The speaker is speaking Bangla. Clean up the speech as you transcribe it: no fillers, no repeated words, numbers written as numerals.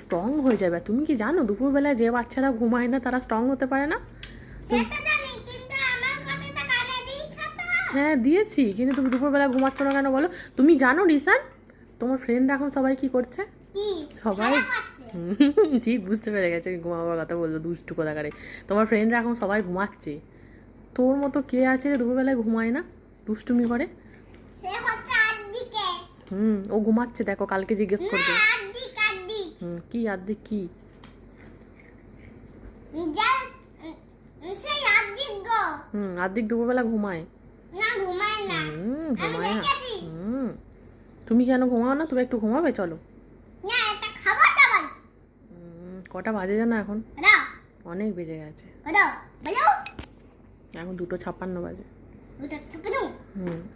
স্ট্রং হয়ে যাবে। তুমি কি জানো দুপুরবেলায় যে বাচ্চারা ঘুমায় না তারা স্ট্রং হতে পারে না? হ্যাঁ দিয়েছি, কিন্তু তুমি দুপুরবেলা ঘুমাচ্ছ না কেন বলো? তুমি জানো রিসান, তোমার ফ্রেন্ড এখন সবাই কি করছে? সবাই ঠিক বুঝতে পেরে গেছে ঘুমাবার কথা বললো, দুষ্টু কোথাকারে। তোমার ফ্রেন্ডরা এখন সবাই ঘুমাচ্ছে। তোর মতো কে আছে যে দুপুরবেলায় ঘুমায় না, দুষ্টুমি করে? ও ঘুমাচ্ছে, দেখো কালকে জিজ্ঞেস করবে। কি আর্ধেক কি? আর্ধেক দুপুরবেলা ঘুমায়। ঘুমায় না। তুমি কেন ঘুমাও না? তুমি একটু ঘুমাবে, চলো। কটা বাজে জানো এখন? অনেক বেজে গেছে, এখন 2:56 বাজে।